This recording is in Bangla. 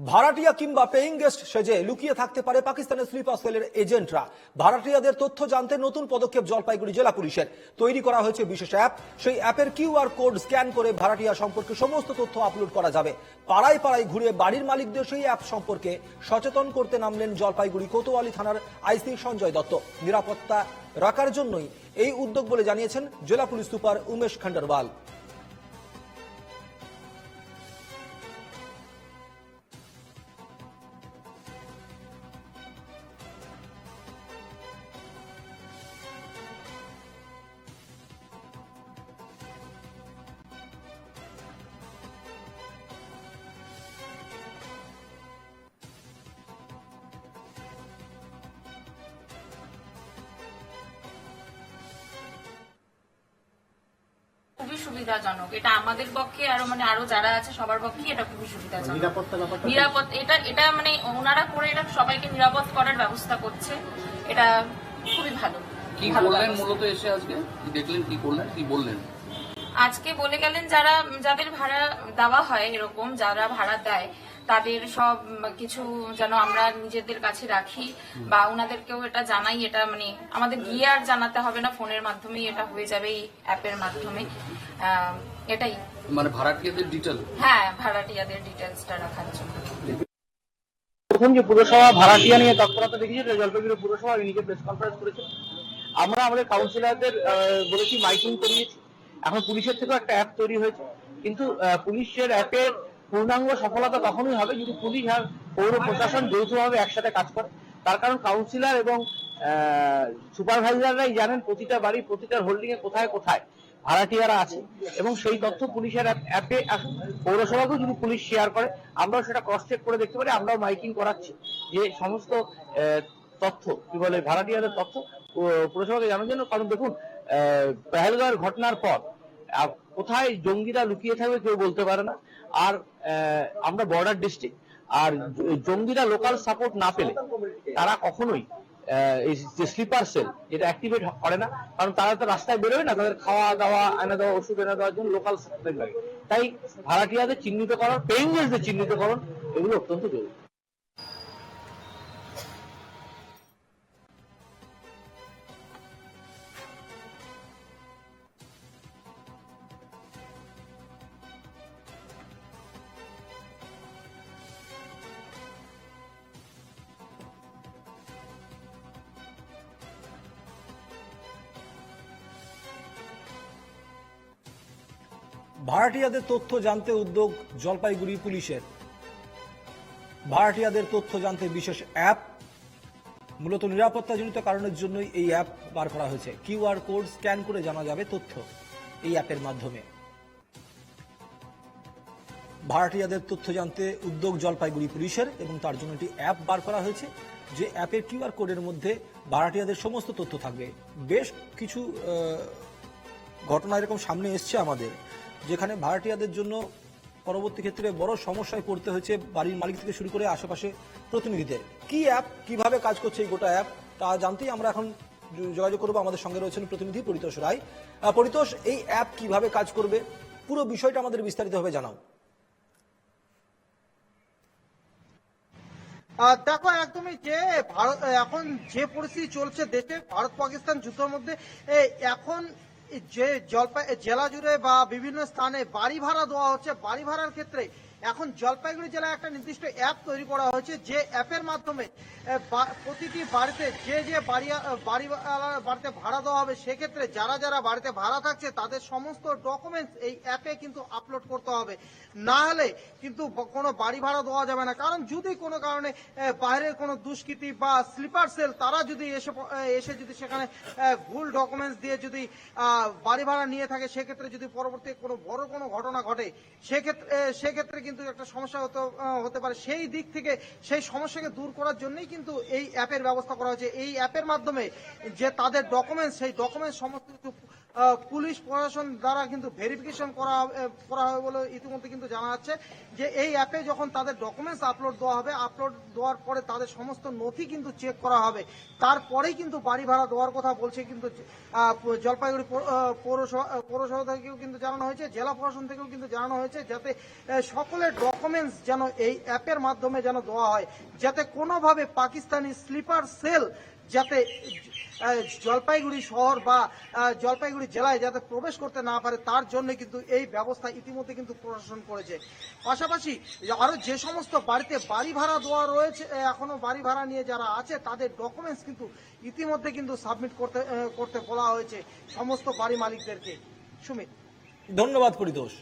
ভাড়াটিয়া কিংবা পেইং গেস্ট সেজে লুকিয়ে থাকতে পারে পাকিস্তানের স্লিপার সেলের এজেন্টরা। ভাড়াটিয়াদের তথ্য জানতে নতুন পদক্ষেপ জলপাইগুড়ি জেলা পুলিশের। তৈরি করা হয়েছে বিশেষ অ্যাপ। সেই অ্যাপের কিউআর কোড স্ক্যান করে ভাড়াটিয়া সম্পর্কে সমস্ত তথ্য আপলোড করা যাবে। পাড়ায় পাড়ায় ঘুরে বাড়ির মালিকদের সেই অ্যাপ সম্পর্কে সচেতন করতে নামলেন জলপাইগুড়ি কোতোয়ালি থানার আইসি সঞ্জয় দত্ত। নিরাপত্তা রাখার জন্যই এই উদ্যোগ বলে জানিয়েছেন জেলা পুলিশ সুপার উমেশ খন্ডরওয়াল। খুবই সুবিধাজনক, এটা আমাদের পক্ষে আরো যারা আছে সবার পক্ষে এটা খুবই সুবিধাজনক। নিরাপদ এটা ওনারা করে এটা সবাইকে নিরাপদ করার ব্যবস্থা করছে, এটা খুবই ভালো। কি বললেন মূলত এসে আজকে কি দেখলেন, কি করলেন, কি বললেন? আজকে বলে গেলেন যাদের ভাড়া দেওয়া হয়, এরকম যারা ভাড়া দেয় তাদের সব কিছু যেন আমরা নিজেদের কাছে রাখি বা ওনাদেরকেও এটা জানাই। এটা আমাদের গিয়ে আর জানাতে হবে না, ফোনের মাধ্যমেই এটা হয়ে যাবে এই অ্যাপের মাধ্যমে। এটাই ভাড়াটিয়াদের ডিটেল, হ্যাঁ, ভাড়াটিয়াদের ডিটেলসটা রাখার জন্য। প্রথম যে পুরসভা ভাড়াটিয়া নিয়ে তৎপরতা দেখিয়েছে, জলপাইগুড়ি পুরসভা নিজে প্রেস কনফারেন্স করেছে। আমরা আমাদের কাউন্সিলরদের বলেছি, মাইকিং করিয়েছি। এখন পুলিশের থেকেও একটা অ্যাপ তৈরি হয়েছে, কিন্তু পুলিশের অ্যাপের পূর্ণাঙ্গ সফলতা তখনই হবে যদি পুলিশ আর পৌর প্রশাসন যৌথভাবে একসাথে কাজ করে। তার কারণ কাউন্সিলর এবং সুপারভাইজাররাই জানেন প্রতিটা বাড়ি, প্রতিটা হোল্ডিং এ কোথায় কোথায় ভাড়াটিয়ারা আছে, এবং সেই তথ্য পুলিশের অ্যাপে পৌরসভাকেও যদি পুলিশ শেয়ার করে, আমরাও সেটা ক্রস চেক করে দেখতে পারি। আমরাও মাইকিং করাচ্ছি যে সমস্ত তথ্য কি বলে ভাড়াটিয়াদের তথ্য পুরসভাকে জানার জন্য। কারণ দেখুন, পেহেলগাঁওয়ের ঘটনার পর কোথায় জঙ্গিরা লুকিয়ে থাকবে কেউ বলতে পারে না। আর আমরা বর্ডার ডিস্ট্রিক্ট, আর জঙ্গিরা লোকাল সাপোর্ট না পেলে তারা কখনোই এই যে স্লিপার সেল যেটা অ্যাক্টিভেট করে না, কারণ তারা তো রাস্তায় বেরোয় না, তাদের খাওয়া দাওয়া এনে দেওয়া, ওষুধ এনে দেওয়ার জন্য লোকাল সাপোর্ট লাগে। তাই ভাড়াটিয়াদের চিহ্নিতকরণ, পেইং গেস্টদের চিহ্নিতকরণ, এগুলো অত্যন্ত জরুরি। ভাড়াটিয়াদের তথ্য জানতে উদ্যোগ জলপাইগুড়ি পুলিশের। ভাড়াটিয়াদের তথ্য জানতে বিশেষ অ্যাপ, মূলত নিরাপত্তাজনিত কারণের জন্যই এই অ্যাপ বার করা হয়েছে। কিউআর কোড স্ক্যান করে জানা যাবে তথ্য এই অ্যাপের মাধ্যমে। ভাড়াটিয়াদের তথ্য জানতে উদ্যোগ জলপাইগুড়ি পুলিশের, এবং তার জন্য একটি অ্যাপ বার করা হয়েছে, যে অ্যাপের কিউআর কোডের মধ্যে ভাড়াটিয়াদের সমস্ত তথ্য থাকবে। বেশ কিছু ঘটনা এরকম সামনে এসছে আমাদের, যেখানে ভাড়াটিয়াদের জন্য পরবর্তী ক্ষেত্রে বড় সমস্যায় পড়তে হয়েছে বাড়ির মালিক থেকে শুরু করে আশেপাশে প্রতিনিধিদের। কি অ্যাপ, কিভাবে কাজ করছে এই গোটা অ্যাপ, তা জানতেই আমরা এখন যোগাযোগ করবো। আমাদের সঙ্গে রয়েছেন প্রতিনিধি পরিতোষ রায়। পরিতোষ, এই অ্যাপ কিভাবে কাজ করবে, পুরো বিষয়টা আমাদের বিস্তারিতভাবে জানাও। দেখো, একদমই যে এখন যে পরিস্থিতি চলছে দেশে, ভারত পাকিস্তান যুদ্ধের মধ্যে, এখন যে জেলা জুড়ে বা বিভিন্ন স্থানে বাড়ি ভাড়া দেওয়া হচ্ছে, বাড়ি ভাড়ার ক্ষেত্রে এখন জলপাইগুড়ি জেলায় একটা নির্দিষ্ট অ্যাপ তৈরি করা হয়েছে, যে অ্যাপের মাধ্যমে প্রতিটি বাড়িতে যে বাড়িতে ভাড়া দেওয়া হবে, সেক্ষেত্রে যারা যারা বাড়িতে ভাড়া থাকছে তাদের সমস্ত ডকুমেন্টস এই অ্যাপে কিন্তু আপলোড করতে হবে। না হলে কিন্তু কোনো বাড়ি ভাড়া দেওয়া যাবে না। কারণ যদি কোনো কারণে বাইরের কোনো দুষ্কৃতী বা স্লিপার সেল তারা যদি এসে যদি সেখানে ভুল ডকুমেন্টস দিয়ে যদি বাড়ি ভাড়া নিয়ে থাকে, সেক্ষেত্রে যদি পরবর্তী কোনো বড় কোনো ঘটনা ঘটে, সেক্ষেত্রে কিন্তু একটা সমস্যা হতে পারে। সেই দিক থেকে সেই সমস্যাকে দূর করার জন্যই কিন্তু এই অ্যাপের ব্যবস্থা করা হয়েছে। এই অ্যাপের মাধ্যমে যে তাদের ডকুমেন্টস, সেই ডকুমেন্টস সমস্ত কিছু পুলিশ প্রশাসন দ্বারা কিন্তু ভেরিফিকেশন করা হবে বলে ইতিমধ্যে কিন্তু জানা যাচ্ছে যে এই অ্যাপে যখন তাদের ডকুমেন্টস আপলোড দেওয়া হবে, আপলোড দেওয়ার পরে তাদের সমস্ত নথি কিন্তু চেক করা হবে, তারপরেই কিন্তু বাড়ি ভাড়া দেওয়ার কথা বলছে কিন্তু জলপাইগুড়ি পৌরসভা থেকেও কিন্তু জানানো হয়েছে, জেলা প্রশাসন থেকেও কিন্তু জানানো হয়েছে, যাতে সকলের ডকুমেন্টস যেন এই অ্যাপের মাধ্যমে যেন দেওয়া হয়, যাতে কোনোভাবে পাকিস্তানি স্লিপার সেল যাতে জলপাইগুড়ি শহর বা জলপাইগুড়ি জেলায় যাতে প্রবেশ করতে না পারে, তার জন্য কিন্তু এই ব্যবস্থা ইতিমধ্যে কিন্তু প্রশাসন করেছে। পাশাপাশি আরো যে সমস্ত বাড়িতে বাড়ি ভাড়া দেওয়া রয়েছে, এখনো বাড়ি ভাড়া নিয়ে যারা আছে তাদের ডকুমেন্টস কিন্তু ইতিমধ্যে কিন্তু সাবমিট করতে বলা হয়েছে সমস্ত বাড়ি মালিকদেরকে। সুমিত, ধন্যবাদ পরিতোষ।